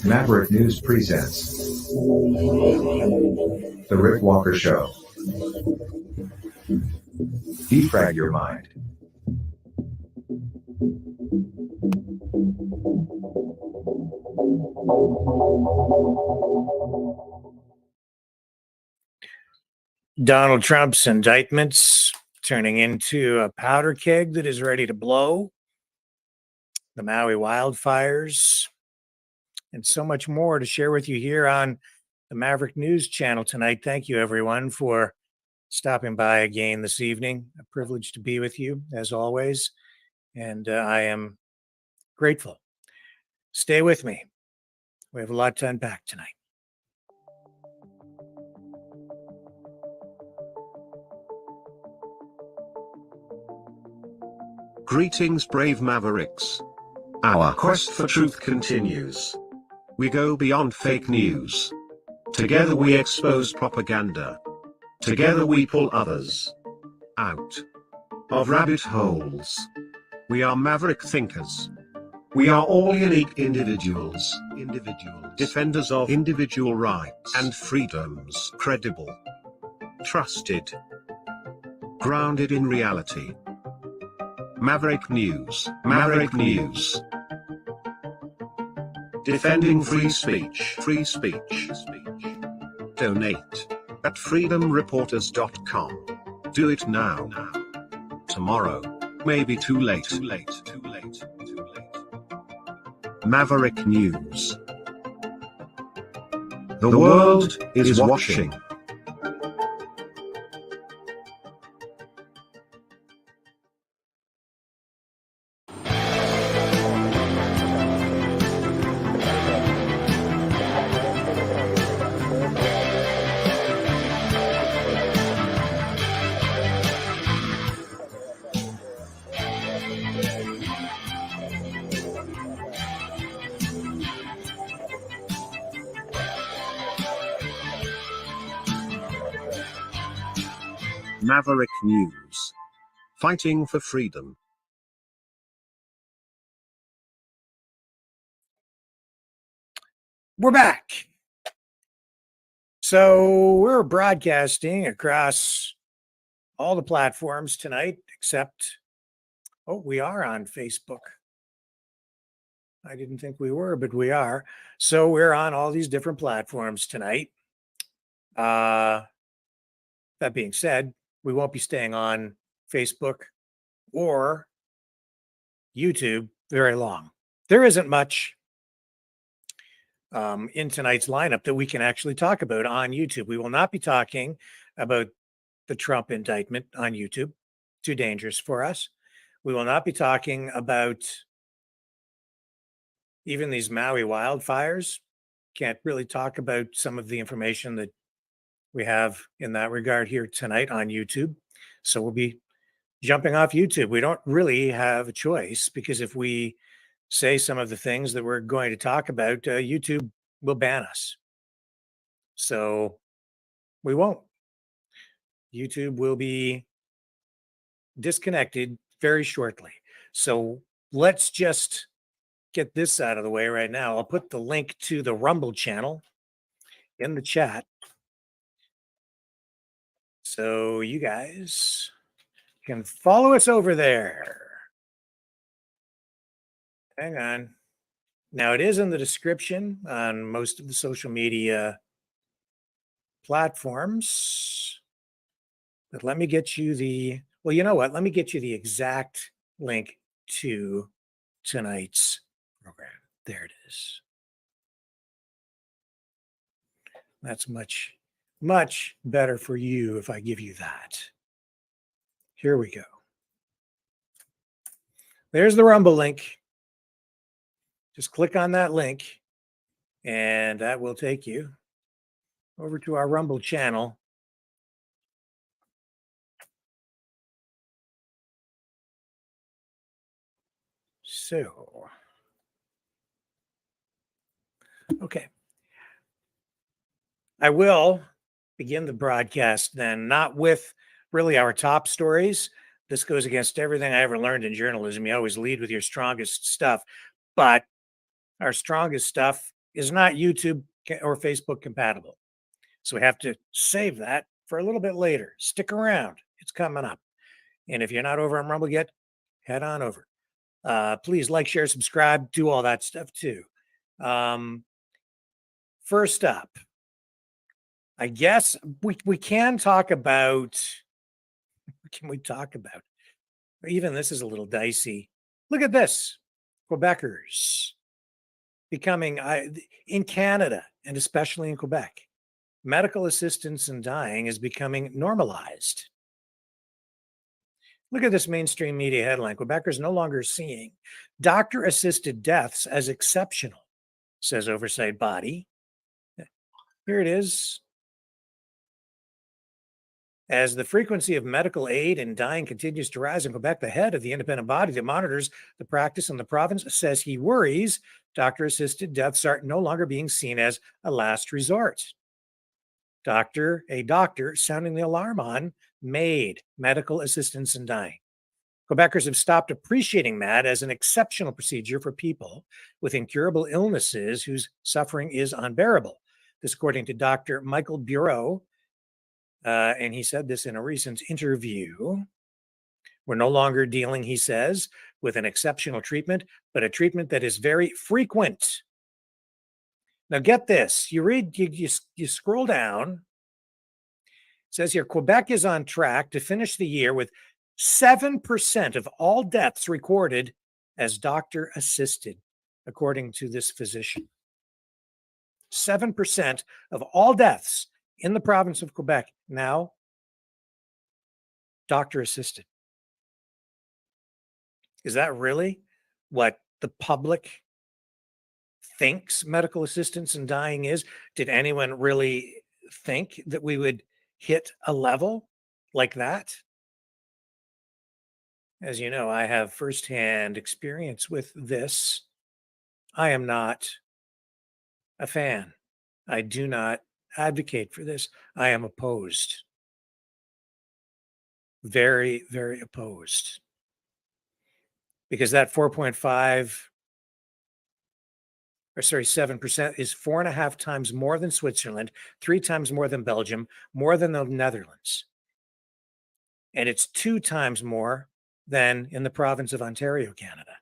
Maverick News presents The Rick Walker Show. Defrag your mind. Donald Trump's indictments turning into a powder keg that is ready to blow, the Maui wildfires, and so much more to share with you here on the Maverick News channel tonight. Thank you, everyone, for stopping by again this evening. A privilege to be with you, as always, and I am grateful. Stay with me. We have a lot to unpack tonight. Greetings, brave Mavericks. Our quest for truth continues. We go beyond fake news. Together we expose propaganda. Together we pull others out of rabbit holes. We are maverick thinkers. We are all unique individuals, defenders of individual rights and freedoms, credible, trusted, grounded in reality. Maverick News, Maverick News. Defending free speech, free speech. Donate at freedomreporters.com. Do it now. Tomorrow may be too late. Maverick News. The world is watching. Maverick News. Fighting for freedom. We're back. So we're broadcasting across all the platforms tonight, except, we are on Facebook. I didn't think we were, but we are. So we're on all these different platforms tonight. That being said, we won't be staying on Facebook or YouTube very long. There isn't much in tonight's lineup that we can actually talk about on YouTube. We will not be talking about the Trump indictment on YouTube. Too dangerous for us. We will not be talking about even these Maui wildfires. Can't really talk about some of the information that we have in that regard here tonight on YouTube. So we'll be jumping off YouTube. We don't really have a choice, because if we say some of the things that we're going to talk about, YouTube will ban us. So we won't. YouTube will be disconnected very shortly. So let's just get this out of the way right now. I'll put the link to the Rumble channel in the chat, so you guys can follow us over there. Hang on. Now, it is in the description on most of the social media platforms. But let me get you you know what? Let me get you the exact link to tonight's program. There it is. That's much better for you if I give you that. Here we go. There's the Rumble link. Just click on that link, and that will take you over to our Rumble channel. So, okay. I will begin the broadcast then, not with really our top stories. This goes against everything I ever learned in journalism. You always lead with your strongest stuff. But our strongest stuff is not YouTube or Facebook compatible. So we have to save that for a little bit later. Stick around. It's coming up. And if you're not over on Rumble yet, head on over. Please like, share, subscribe, do all that stuff too. First up, I guess we can talk about, what can we talk about? Even this is a little dicey. Look at this. Quebecers becoming, in Canada, and especially in Quebec, medical assistance in dying is becoming normalized. Look at this mainstream media headline. Quebecers no longer seeing doctor-assisted deaths as exceptional, says oversight body. Here it is. As the frequency of medical aid in dying continues to rise in Quebec, the head of the independent body that monitors the practice in the province says he worries doctor-assisted deaths are no longer being seen as a last resort. A doctor sounding the alarm on MAID, medical assistance in dying. Quebecers have stopped appreciating that as an exceptional procedure for people with incurable illnesses whose suffering is unbearable. This, according to Dr. Michael Bureau, and he said this in a recent interview. We're no longer dealing, he says, with an exceptional treatment, but a treatment that is very frequent. Now get this, you scroll down. It says here, Quebec is on track to finish the year with 7% of all deaths recorded as doctor-assisted, according to this physician. 7% of all deaths in the province of Quebec now doctor-assisted. Is that really what the public thinks medical assistance in dying is? Did anyone really think that we would hit a level like that? As you know, I have firsthand experience with this. I am not a fan. I do not advocate for this. I am opposed. Very, very opposed. Because that 7% is 4.5 times more than Switzerland, 3 times more than Belgium, more than the Netherlands. And it's 2 times more than in the province of Ontario, Canada,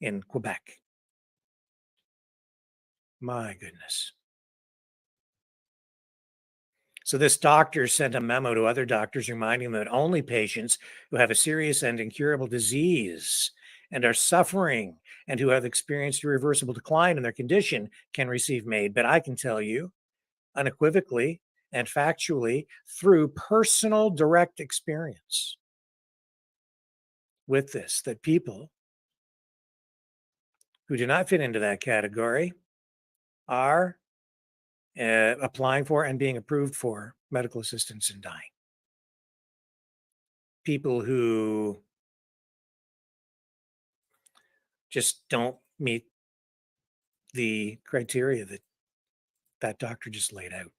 in Quebec. My goodness. So this doctor sent a memo to other doctors reminding them that only patients who have a serious and incurable disease and are suffering and who have experienced irreversible decline in their condition can receive MAID. But I can tell you unequivocally and factually through personal direct experience with this, that people who do not fit into that category are applying for and being approved for medical assistance in dying. People who just don't meet the criteria that doctor just laid out.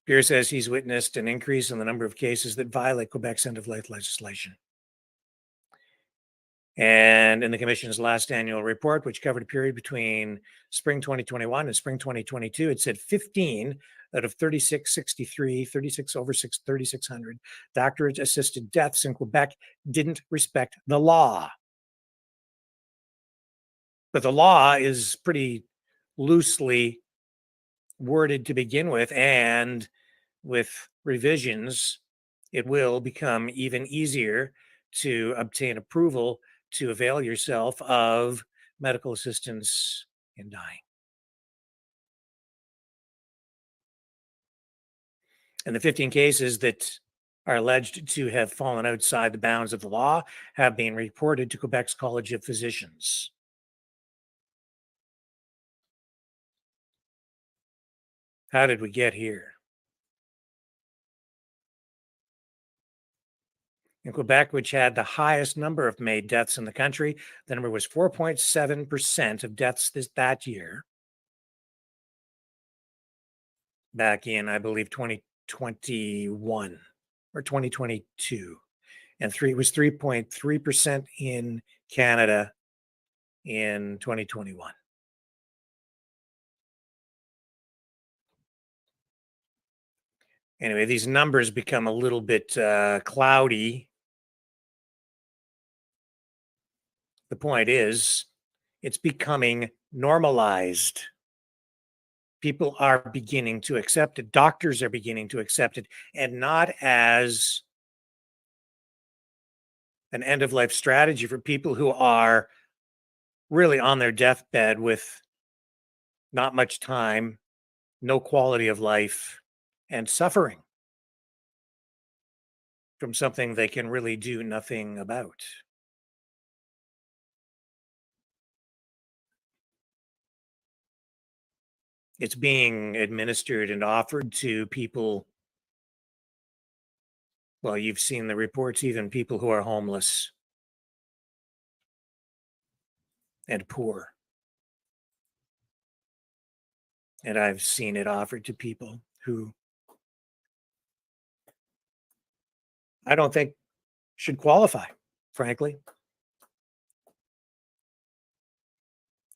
Pierre says he's witnessed an increase in the number of cases that violate Quebec's end-of-life legislation. And in the Commission's last annual report, which covered a period between spring 2021 and spring 2022, it said 15 out of 3,600 doctor-assisted deaths in Quebec didn't respect the law. But the law is pretty loosely worded to begin with, and with revisions, it will become even easier to obtain approval to avail yourself of medical assistance in dying. And the 15 cases that are alleged to have fallen outside the bounds of the law have been reported to Quebec's College of Physicians. How did we get here? In Quebec, which had the highest number of MAID deaths in the country, the number was 4.7% of deaths that year. Back in, I believe, 2021 or 2022. And it was 3.3% in Canada in 2021. Anyway, these numbers become a little bit cloudy. The point is, it's becoming normalized. People are beginning to accept it. Doctors are beginning to accept it, and not as an end-of-life strategy for people who are really on their deathbed with not much time, no quality of life, and suffering from something they can really do nothing about. It's being administered and offered to people. Well, you've seen the reports, even people who are homeless and poor. And I've seen it offered to people who I don't think should qualify, frankly.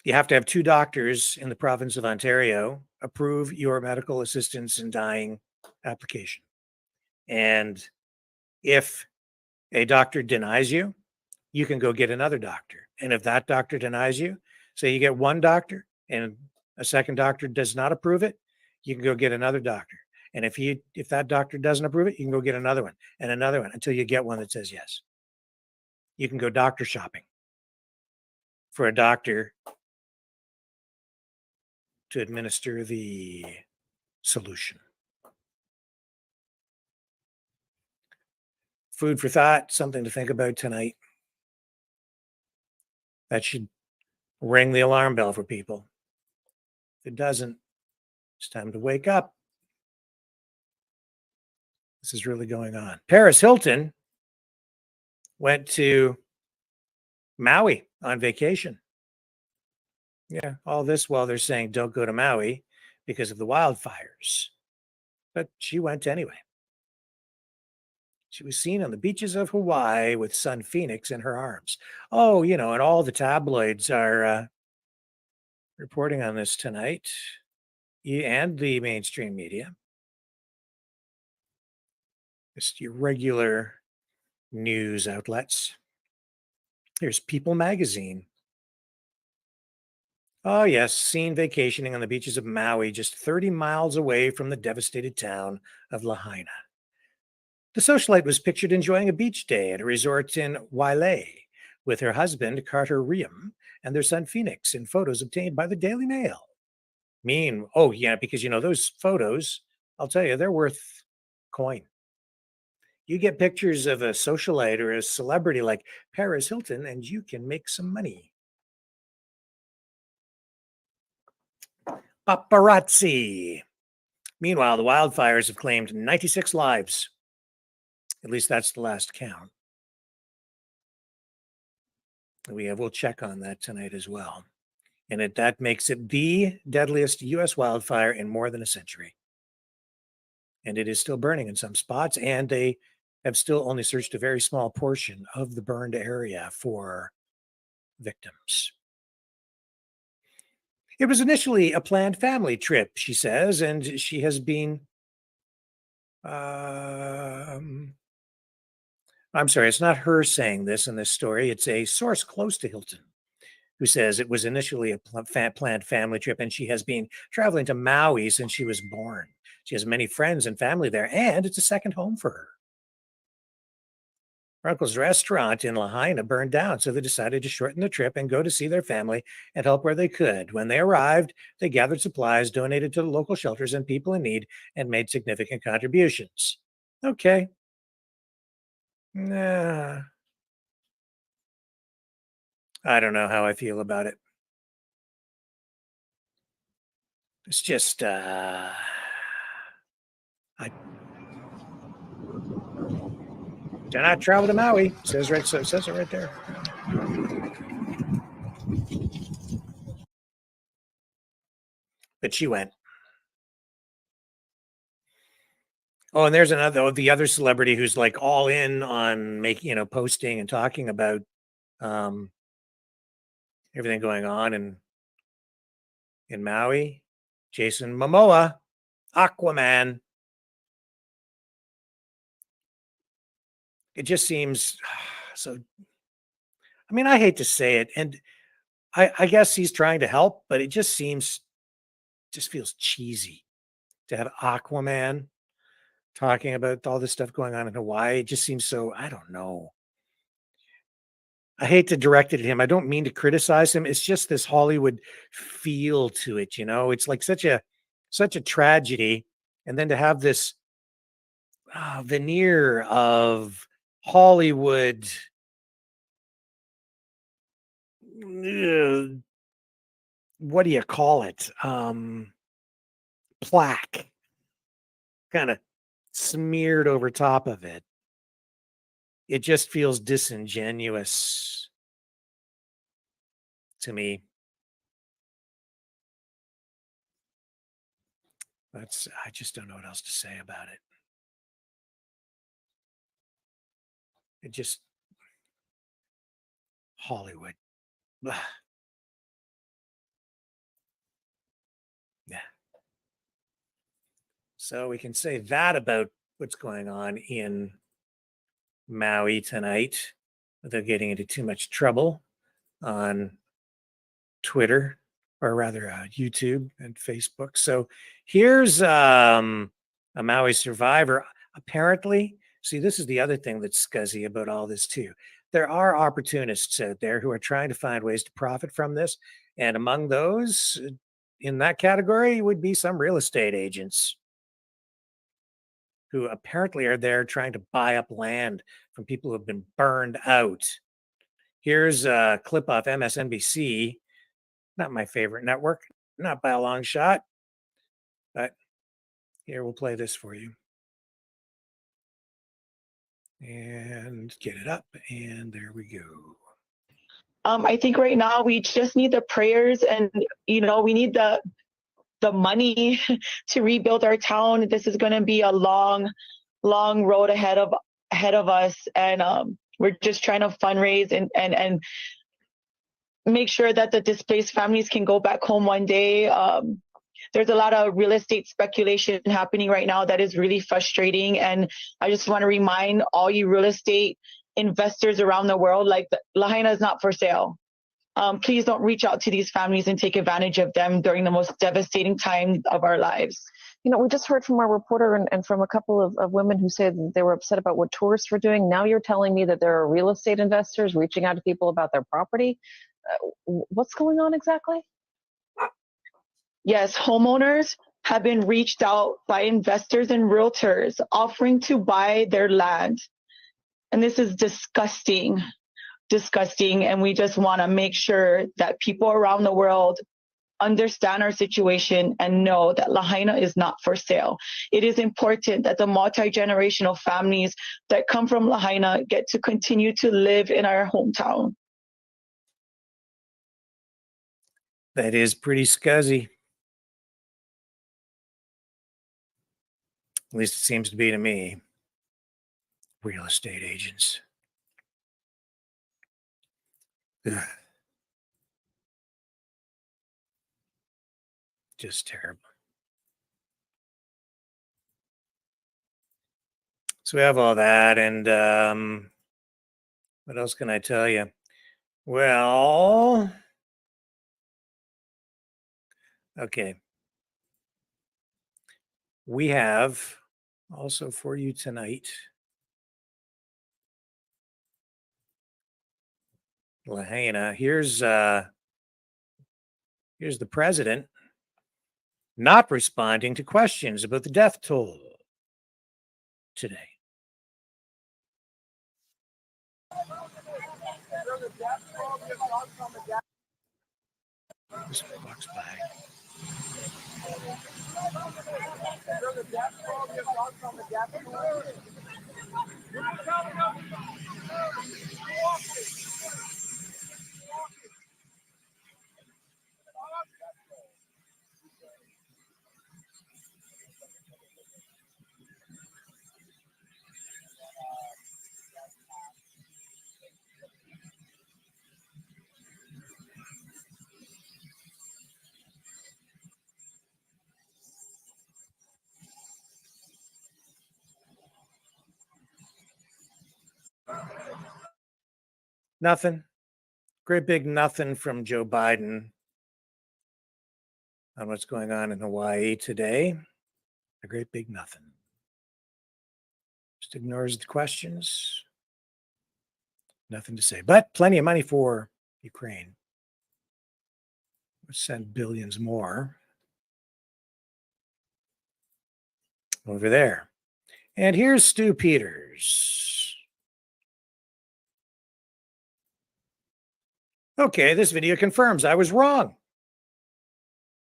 You have to have 2 doctors in the province of Ontario approve your medical assistance in dying application. And if a doctor denies you, you can go get another doctor. And if that doctor denies you, say you get one doctor and a second doctor does not approve it, you can go get another doctor. And if that doctor doesn't approve it, you can go get another one and another one until you get one that says yes. You can go doctor shopping for a doctor to administer the solution. Food for thought, something to think about tonight. That should ring the alarm bell for people. If it doesn't, it's time to wake up. This is really going on. Paris Hilton went to Maui on vacation. Yeah, all this while they're saying don't go to Maui because of the wildfires. But she went anyway. She was seen on the beaches of Hawaii with son Phoenix in her arms. Oh, and all the tabloids are reporting on this tonight, and the mainstream media. Just your regular news outlets. Here's People magazine. Oh, yes, seen vacationing on the beaches of Maui, just 30 miles away from the devastated town of Lahaina. The socialite was pictured enjoying a beach day at a resort in Wailea with her husband, Carter Riem, and their son, Phoenix, in photos obtained by the Daily Mail. Oh, yeah, because, those photos, I'll tell you, they're worth coin. You get pictures of a socialite or a celebrity like Paris Hilton, and you can make some money. Paparazzi. Meanwhile, the wildfires have claimed 96 lives. At least that's the last count. We'll check on that tonight as well. And that makes it the deadliest U.S. wildfire in more than a century. And it is still burning in some spots, and they have still only searched a very small portion of the burned area for victims. It was initially a planned family trip, she says, and she has been I'm sorry, it's not her saying this in this story. It's a source close to Hilton who says it was initially a planned family trip, and she has been traveling to Maui since she was born. She has many friends and family there, and it's a second home for her. Her uncle's restaurant in Lahaina burned down, so they decided to shorten the trip and go to see their family and help where they could. When they arrived, they gathered supplies, donated to the local shelters and people in need, and made significant contributions. Okay. Nah. I don't know how I feel about it. It's just, I do not travel to Maui. Says it right there. But she went. Oh, and there's the other celebrity who's like all in on posting and talking about everything going on in Maui. Jason Momoa, Aquaman. It just seems so. I mean, I hate to say it, and I guess he's trying to help, but it just feels cheesy to have Aquaman talking about all this stuff going on in Hawaii. It just seems so, I don't know. I hate to direct it at him. I don't mean to criticize him. It's just this Hollywood feel to it, It's like such a tragedy, and then to have this veneer of Hollywood what do you call it? Plaque kind of smeared over top of it. It just feels disingenuous to me. I just don't know what else to say about it. It just Hollywood. Ugh. Yeah. So we can say that about what's going on in Maui tonight without getting into too much trouble on Twitter, or rather YouTube and Facebook. So here's a Maui survivor. Apparently, see, this is the other thing that's scuzzy about all this too. There are opportunists out there who are trying to find ways to profit from this. And among those in that category would be some real estate agents who apparently are there trying to buy up land from people who have been burned out. Here's a clip off MSNBC. Not my favorite network, not by a long shot, but here, we'll play this for you. And get it up, and there we go. I think right now we just need the prayers, and we need the money to rebuild our town. This is going to be a long road ahead of us, and we're just trying to fundraise and make sure that the displaced families can go back home one day. There's a lot of real estate speculation happening right now that is really frustrating. And I just want to remind all you real estate investors around the world, like Lahaina is not for sale. Please don't reach out to these families and take advantage of them during the most devastating time of our lives. We just heard from our reporter and from a couple of women who said they were upset about what tourists were doing. Now you're telling me that there are real estate investors reaching out to people about their property. What's going on exactly? Yes, homeowners have been reached out by investors and realtors offering to buy their land. And this is disgusting. And we just want to make sure that people around the world understand our situation and know that Lahaina is not for sale. It is important that the multi-generational families that come from Lahaina get to continue to live in our hometown. That is pretty scuzzy. At least it seems to be to me. Real estate agents. Ugh. Just terrible. So we have all that, and what else can I tell you? Well, okay. We have also for you tonight Lahaina. Here's the president not responding to questions about the death toll today. This walks by. Nothing. Great big nothing from Joe Biden on what's going on in Hawaii today. A great big nothing. Just ignores the questions. Nothing to say, but plenty of money for Ukraine. We'll send billions more over there. And here's Stu Peters. Okay, this video confirms I was wrong.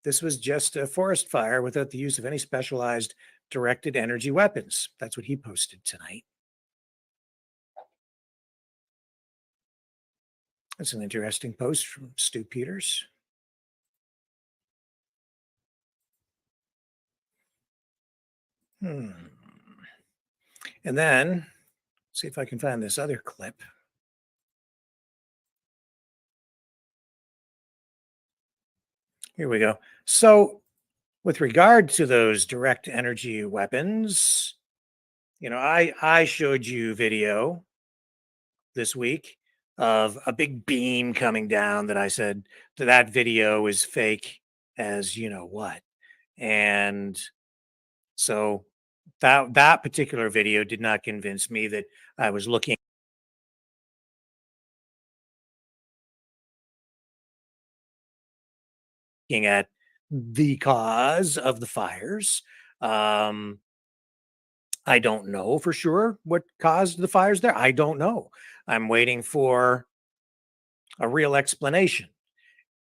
This was just a forest fire without the use of any specialized directed energy weapons. That's what he posted tonight. That's an interesting post from Stu Peters. And then, see if I can find this other clip. Here we go. So, with regard to those direct energy weapons, I showed you video this week of a big beam coming down that I said that video is fake as you know what. And so that particular video did not convince me that I was looking at the cause of the fires. I don't know for sure what caused the fires there. I don't know. I'm waiting for a real explanation.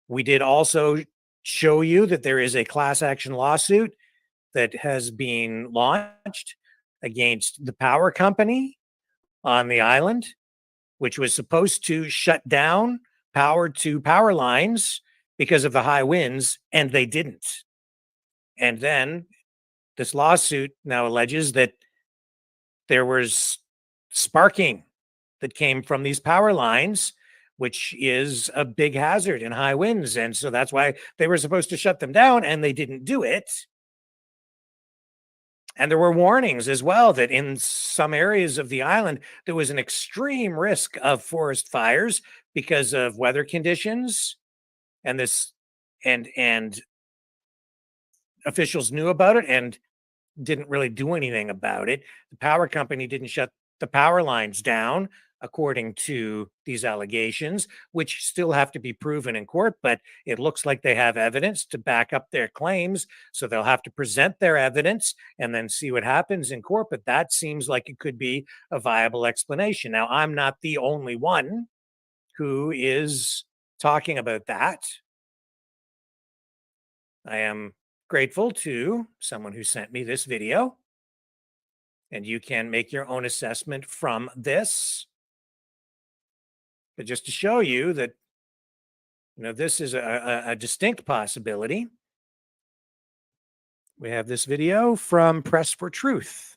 We did also show you that there is a class action lawsuit that has been launched against the power company on the island, which was supposed to shut down power to power lines because of the high winds, and they didn't. And then this lawsuit now alleges that there was sparking that came from these power lines, which is a big hazard in high winds. And so that's why they were supposed to shut them down, and they didn't do it. And there were warnings as well that in some areas of the island, there was an extreme risk of forest fires because of weather conditions. And officials knew about it and didn't really do anything about it. The power company didn't shut the power lines down, according to these allegations, which still have to be proven in court, but it looks like they have evidence to back up their claims. So they'll have to present their evidence and then see what happens in court. But that seems like it could be a viable explanation. Now, I'm not the only one who is talking about that. I am grateful to someone who sent me this video, and you can make your own assessment from this. But just to show you that, this is a distinct possibility, we have this video from Press for Truth.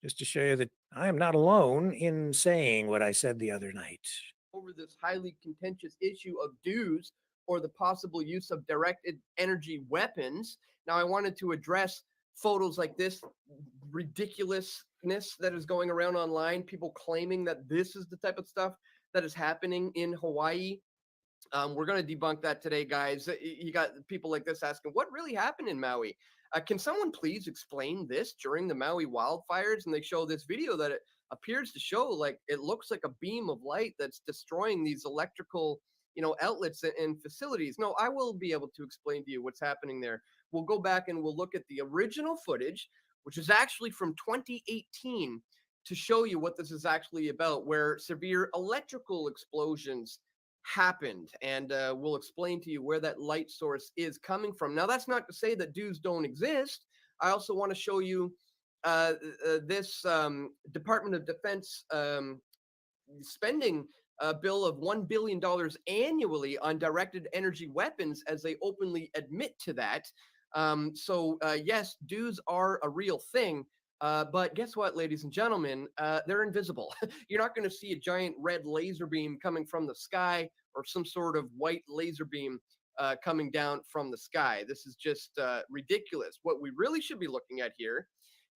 Just to show you that I am not alone in saying what I said the other night. Over this highly contentious issue of dues or the possible use of directed energy weapons. Now, I wanted to address photos like this ridiculousness that is going around online, people claiming that this is the type of stuff that is happening in Hawaii. We're going to debunk that today, guys. You got people like this asking, what really happened in Maui? Can someone please explain this during the Maui wildfires? And they show this video that it appears to show like it looks like a beam of light that's destroying these electrical outlets and facilities. No, I will be able to explain to you what's happening there. We'll go back and we'll look at the original footage, which is actually from 2018, to show you what this is actually about, where severe electrical explosions happened. And we'll explain to you where that light source is coming from. Now, that's not to say that dues don't exist. I also want to show you this Department of Defense spending bill of $1 billion annually on directed energy weapons, as they openly admit to that. Yes, dues are a real thing. But guess what, ladies and gentlemen? They're invisible. You're not going to see a giant red laser beam coming from the sky or some sort of white laser beam coming down from the sky. This is just ridiculous. What we really should be looking at here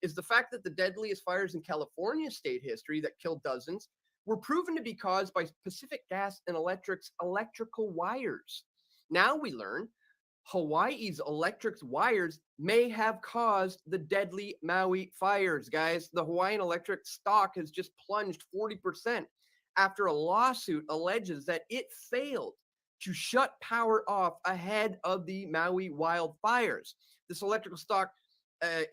is the fact that the deadliest fires in California state history that killed dozens were proven to be caused by Pacific Gas and Electric's electrical wires. Now we learn Hawaii's electric wires may have caused the deadly Maui fires, guys. The Hawaiian Electric stock has just plunged 40% after a lawsuit alleges that it failed to shut power off ahead of the Maui wildfires. This electrical stock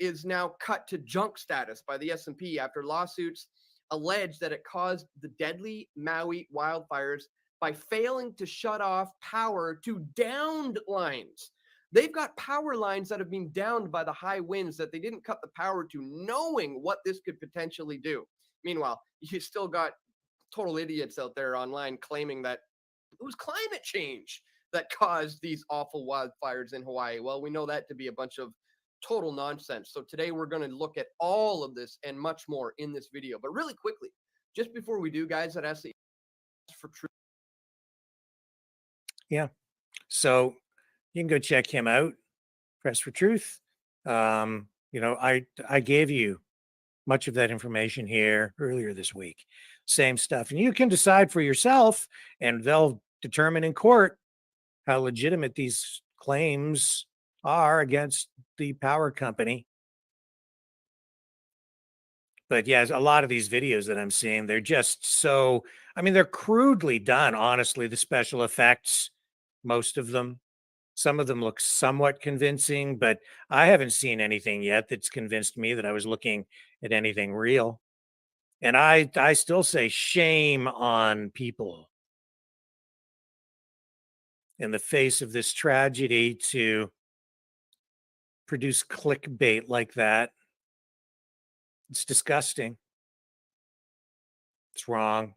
is now cut to junk status by the S&P after lawsuits allege that it caused the deadly Maui wildfires by failing to shut off power to downed lines. They've got power lines that have been downed by the high winds that they didn't cut the power to, knowing what this could potentially do. Meanwhile, you still got total idiots out there online claiming that it was climate change that caused these awful wildfires in Hawaii. Well, we know that to be a bunch of total nonsense. So today we're going to look at all of this and much more in this video. But really quickly, just before we do, guys, I'd ask that for truth. Yeah. So you can go check him out, Press for Truth. I gave you much of that information here earlier this week. Same stuff. And you can decide for yourself, and they'll determine in court how legitimate these claims are against the power company. But yeah, a lot of these videos that I'm seeing, they're just so, they're crudely done, honestly, the special effects, most of them. Some of them look somewhat convincing, but I haven't seen anything yet that's convinced me that I was looking at anything real. And I still say shame on people in the face of this tragedy to produce clickbait like that. It's disgusting. It's wrong.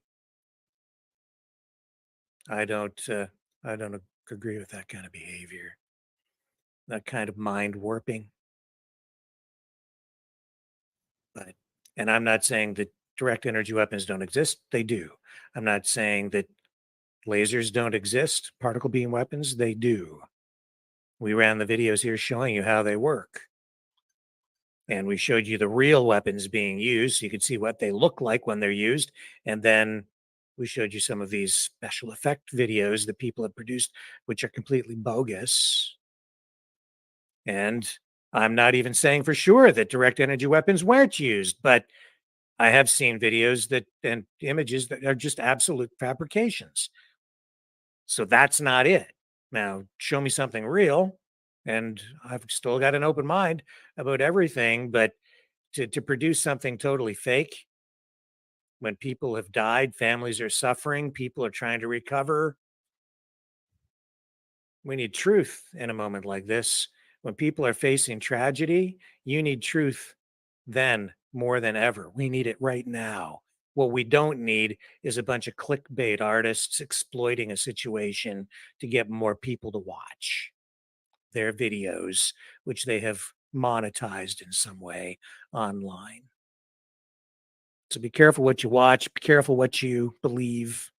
I don't agree with that kind of behavior, that kind of mind warping. And I'm not saying that direct energy weapons don't exist. They do. I'm not saying that lasers don't exist. Particle beam weapons, they do. We ran the videos here showing you how they work. And we showed you the real weapons being used so you could see what they look like when they're used. And then we showed you some of these special effect videos that people have produced, which are completely bogus. And I'm not even saying for sure that direct energy weapons weren't used, but I have seen videos and images that are just absolute fabrications. So that's not it. Now, show me something real, and I've still got an open mind about everything, but to produce something totally fake when people have died, families are suffering, people are trying to recover. We need truth in a moment like this. When people are facing tragedy, you need truth then more than ever. We need it right now. What we don't need is a bunch of clickbait artists exploiting a situation to get more people to watch their videos, which they have monetized in some way online. So be careful what you watch, be careful what you believe.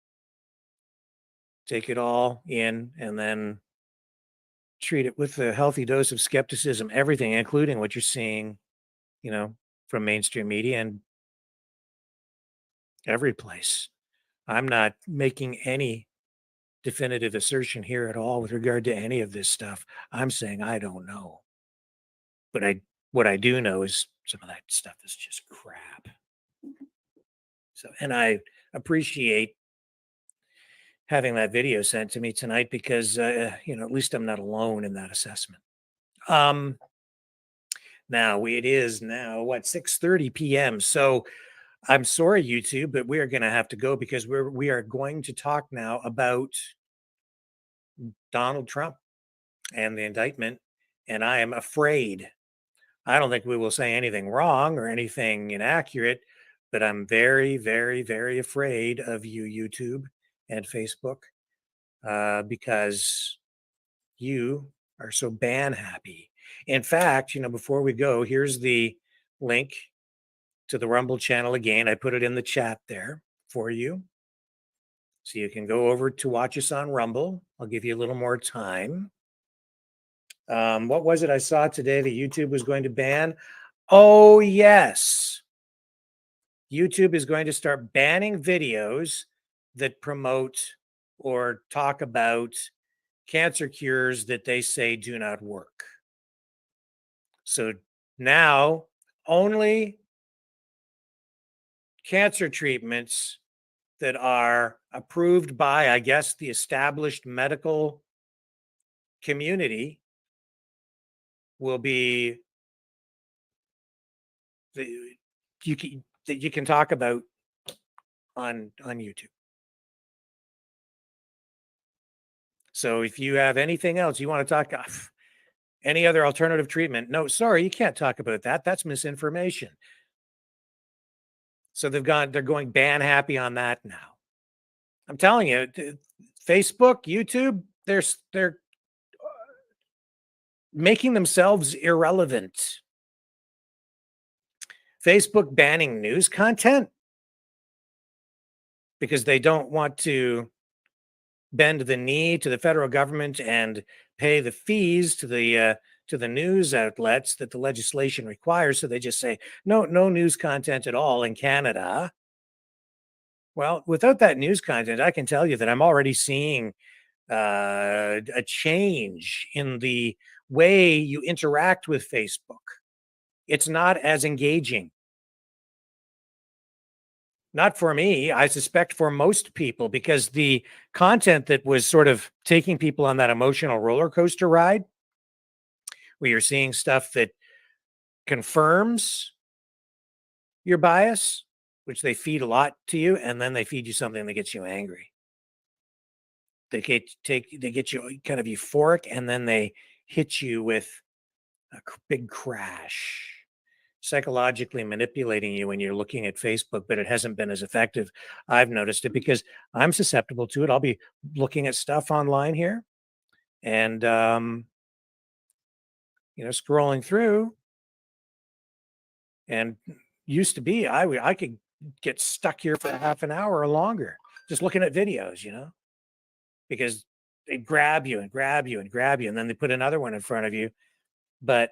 Take it all in and then treat it with a healthy dose of skepticism, everything, including what you're seeing, from mainstream media and every place. I'm not making any definitive assertion here at all with regard to any of this stuff. I'm saying I don't know. But what I do know is some of that stuff is just crap. So, and I appreciate having that video sent to me tonight because, at least I'm not alone in that assessment. Now it is now 6:30 p.m. So I'm sorry, YouTube, but we are going to have to go because we are going to talk now about Donald Trump and the indictment. And I am afraid. I don't think we will say anything wrong or anything inaccurate, but I'm very, very, very afraid of you, YouTube and Facebook, because you are so ban happy. In fact, before we go, here's the link to the Rumble channel again. I put it in the chat there for you. So you can go over to watch us on Rumble. I'll give you a little more time. What was it I saw today that YouTube was going to ban? Oh, yes. YouTube is going to start banning videos that promote or talk about cancer cures that they say do not work. So now only cancer treatments that are approved by, I guess, the established medical community will be that you can talk about on YouTube. So if you have anything else you want to talk any other alternative treatment, no, sorry, you can't talk about that. That's misinformation. So they're going ban happy on that now. I'm telling you, Facebook, YouTube, they're making themselves irrelevant. Facebook banning news content because they don't want to bend the knee to the federal government and pay the fees to the news outlets that the legislation requires. So they just say no news content at all in Canada. Well, without that news content, I can tell you that I'm already seeing a change in the way you interact with Facebook. It's not as engaging. Not for me, I suspect for most people, because the content that was sort of taking people on that emotional roller coaster ride, where you're seeing stuff that confirms your bias, which they feed a lot to you, and then they feed you something that gets you angry. They get you kind of euphoric, and then they hit you with a big crash, psychologically manipulating you when you're looking at Facebook, but it hasn't been as effective. I've noticed it because I'm susceptible to it. I'll be looking at stuff online here and, scrolling through, and used to be, I could get stuck here for half an hour or longer just looking at videos, because they grab you and grab you and grab you, and then they put another one in front of you. But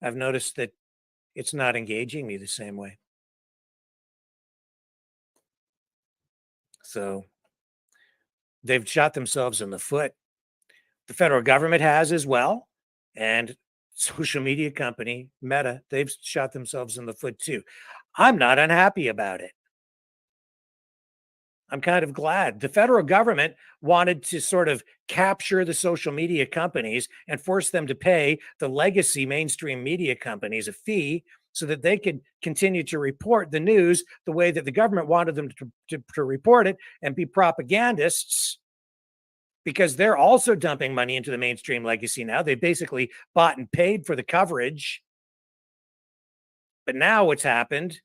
I've noticed that it's not engaging me the same way. So they've shot themselves in the foot. The federal government has as well. And social media company Meta, they've shot themselves in the foot too. I'm not unhappy about it. I'm kind of glad. The federal government wanted to sort of capture the social media companies and force them to pay the legacy mainstream media companies a fee so that they could continue to report the news the way that the government wanted them to report it and be propagandists, because they're also dumping money into the mainstream legacy now. They basically bought and paid for the coverage. But now what's happened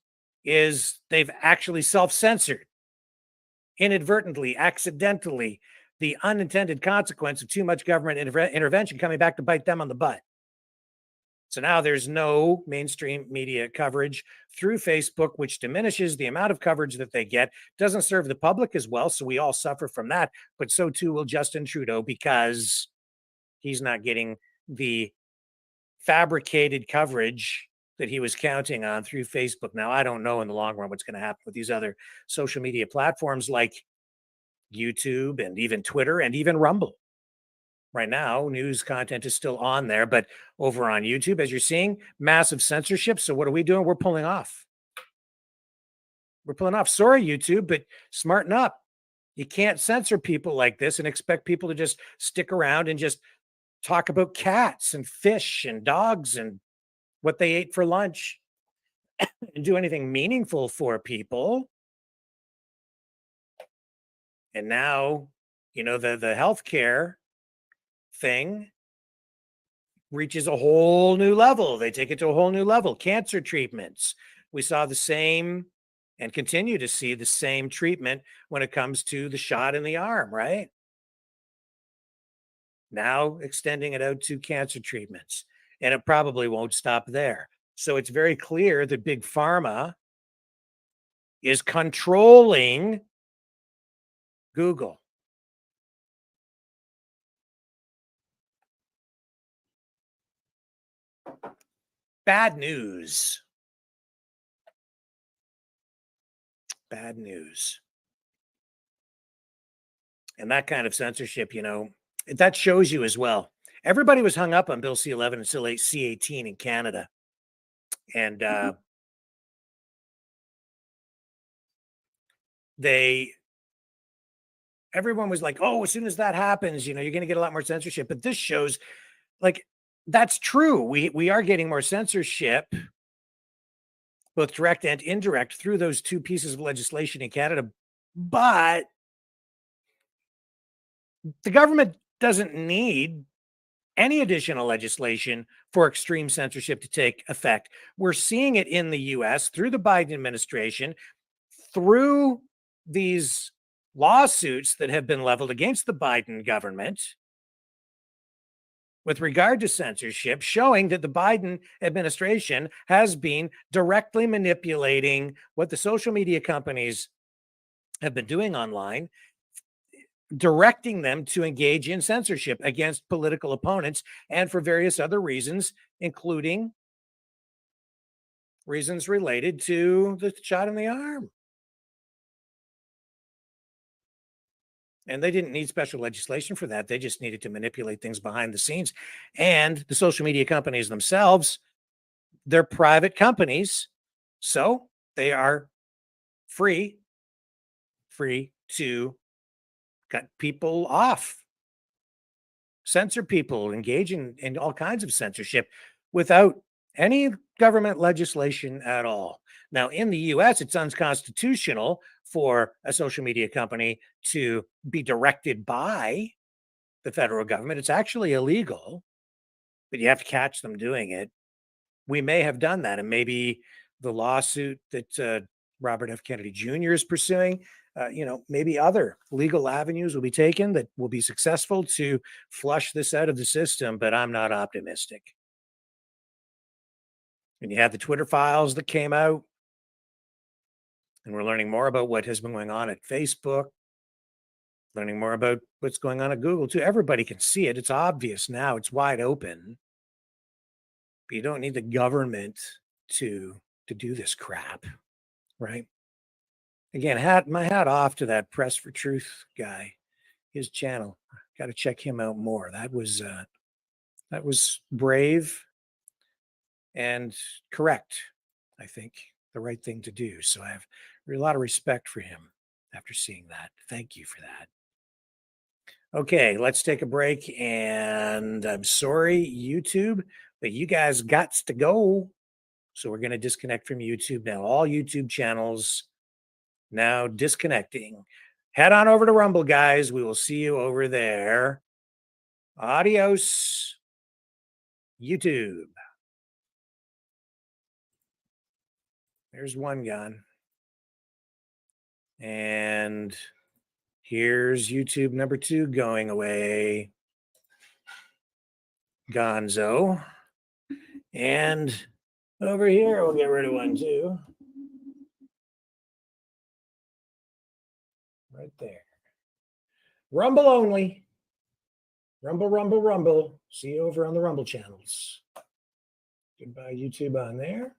is they've actually self-censored inadvertently, accidentally, the unintended consequence of too much government intervention coming back to bite them on the butt. So now there's no mainstream media coverage through Facebook, which diminishes the amount of coverage that they get, doesn't serve the public as well. So we all suffer from that. But so too will Justin Trudeau, because he's not getting the fabricated coverage that he was counting on through Facebook. Now, I don't know in the long run what's going to happen with these other social media platforms like YouTube and even Twitter and even Rumble. Right now, news content is still on there, but over on YouTube, as you're seeing, massive censorship. So what are we doing? We're pulling off. We're pulling off. Sorry, YouTube, but smarten up. You can't censor people like this and expect people to just stick around and just talk about cats and fish and dogs and what they ate for lunch and do anything meaningful for people. And now, the healthcare thing reaches a whole new level. They take it to a whole new level. Cancer treatments. We saw the same and continue to see the same treatment when it comes to the shot in the arm, right? Now extending it out to cancer treatments. And it probably won't stop there. So it's very clear that Big Pharma is controlling Google. Bad news. Bad news. And that kind of censorship, that shows you as well. Everybody was hung up on Bill C-11 and C-18 in Canada. And everyone was like, oh, as soon as that happens, you're going to get a lot more censorship. But this shows, that's true. We are getting more censorship, both direct and indirect, through those two pieces of legislation in Canada. But the government doesn't need any additional legislation for extreme censorship to take effect. We're seeing it in the US through the Biden administration, through these lawsuits that have been leveled against the Biden government with regard to censorship, showing that the Biden administration has been directly manipulating what the social media companies have been doing online, directing them to engage in censorship against political opponents and for various other reasons, including reasons related to the shot in the arm. And they didn't need special legislation for that. They just needed to manipulate things behind the scenes. And the social media companies themselves, they're private companies, so they are free to cut people off, censor people, engage in all kinds of censorship without any government legislation at all. Now, in the US, it's unconstitutional for a social media company to be directed by the federal government. It's actually illegal, but you have to catch them doing it. We may have done that, and maybe the lawsuit that Robert F. Kennedy Jr. is pursuing, maybe other legal avenues will be taken that will be successful to flush this out of the system, but I'm not optimistic. And you have the Twitter files that came out, and we're learning more about what has been going on at Facebook, learning more about what's going on at Google too. Everybody can see it. It's obvious now. It's wide open. But you don't need the government to do this crap, right? Again, my hat off to that Press for Truth guy. His channel, got to check him out more. That was brave and correct. I think the right thing to do. So I have a lot of respect for him after seeing that. Thank you for that. Okay, let's take a break. And I'm sorry, YouTube, but you guys got to go. So we're going to disconnect from YouTube now. All YouTube channels now disconnecting. Head on over to Rumble, guys. We will see you over there. Adios, YouTube. There's one gone. And here's YouTube number 2 going away. Gonzo. And over here, we'll get rid of one too. Right there. Rumble only. Rumble, rumble, rumble. See you over on the Rumble channels. Goodbye, YouTube on there.